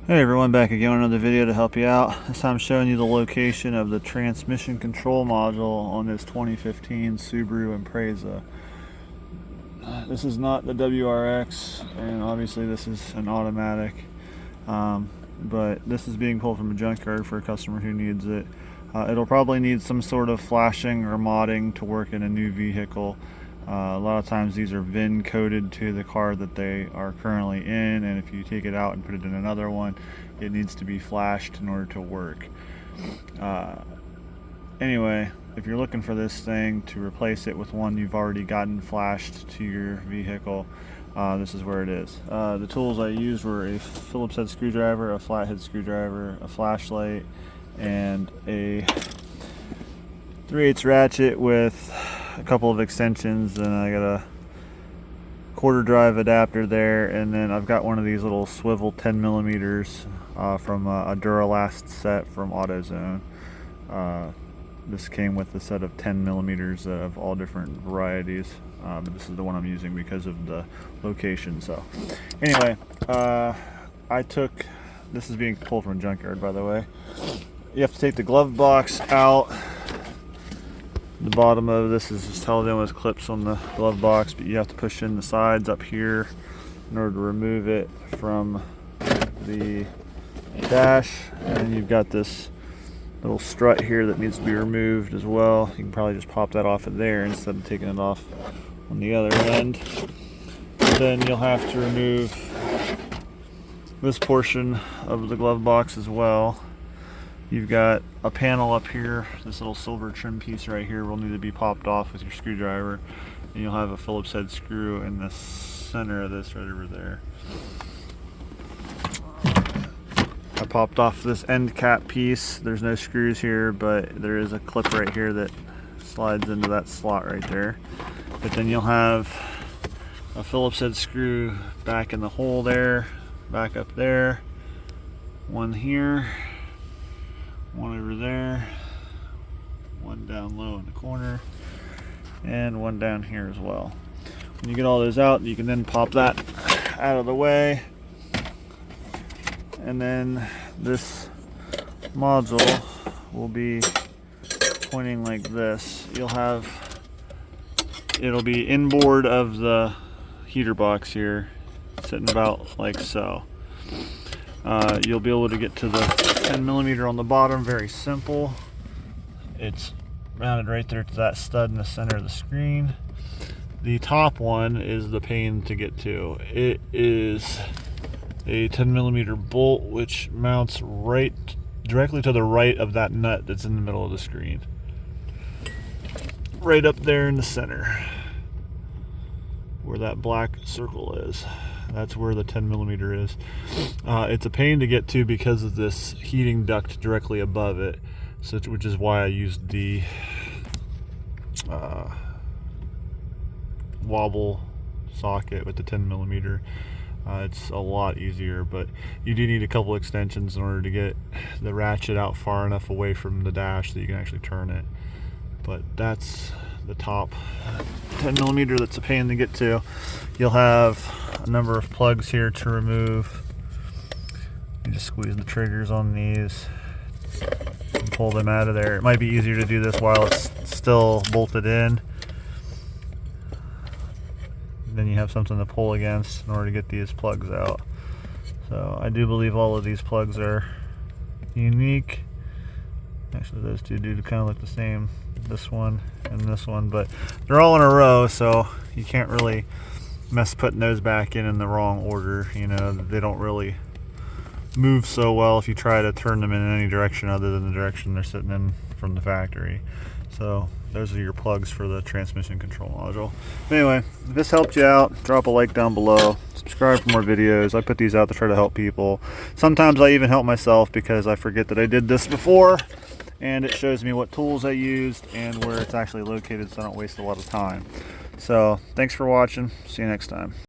Hey everyone, back again with another video to help you out. This time I'm showing you the location of the transmission control module on this 2015 Subaru Impreza. This is not the WRX, and obviously this is an automatic, but this is being pulled from a junkyard for a customer who needs it. It'll probably need some sort of flashing or modding to work in a new vehicle. A lot of times these are VIN coded to the car that they are currently in, and if you take it out and put it in another one, it needs to be flashed in order to work. Anyway, if you're looking for this thing to replace it with one you've already gotten flashed to your vehicle, this is where it is. The tools I used were a Phillips head screwdriver, a flathead screwdriver, a flashlight, and a 3/8 ratchet with a couple of extensions, and I got a quarter drive adapter there, and then I've got one of these little swivel 10 millimeters from a Duralast set from AutoZone. This came with a set of 10 millimeters of all different varieties, but this is the one I'm using because of the location. So anyway, this is being pulled from a junkyard, by the way. You have to take the glove box out. The bottom of this is just held in with clips on the glove box, but you have to push in the sides up here in order to remove it from the dash. And you've got this little strut here that needs to be removed as well. You can probably just pop that off of there instead of taking it off on the other end. Then you'll have to remove this portion of the glove box as well. You've got a panel up here. This little silver trim piece right here will need to be popped off with your screwdriver, and you'll have a Phillips head screw in the center of this right over there. I popped off this end cap piece. There's no screws here, but there is a clip right here that slides into that slot right there. But then you'll have a Phillips head screw back in the hole there, back up there, one here, one over there, one down low in the corner, and one down here as well. When you get all those out, you can then pop that out of the way, and then this module will be pointing like this. It'll be inboard of the heater box here, sitting about like so. You'll be able to get to the 10 millimeter on the bottom, very simple. It's mounted right there to that stud in the center of the screen. The top one is the pain to get to. It is a 10 millimeter bolt which mounts directly to the right of that nut that's in the middle of the screen. Right up there in the center where that black circle is. That's where the 10 millimeter is. It's a pain to get to because of this heating duct directly above it, which is why I used the wobble socket with the 10 millimeter. It's a lot easier, but you do need a couple extensions in order to get the ratchet out far enough away from the dash that you can actually turn it. But that's the top 10 millimeter that's a pain to get to. You'll have a number of plugs here to remove. You just squeeze the triggers on these and pull them out of there. It might be easier to do this while it's still bolted in. Then you have something to pull against in order to get these plugs out. So I do believe all of these plugs are unique. Actually, those two do kind of look the same, this one and this one, but they're all in a row, so you can't really mess putting those back in the wrong order. You know, they don't really move so well if you try to turn them in any direction other than the direction they're sitting in from the factory. So those are your plugs for the transmission control module. Anyway, if this helped you out, drop a like down below, subscribe for more videos. I put these out to try to help people. Sometimes I even help myself because I forget that I did this before, and it shows me what tools I used and where it's actually located so I don't waste a lot of time. So thanks for watching. See you next time.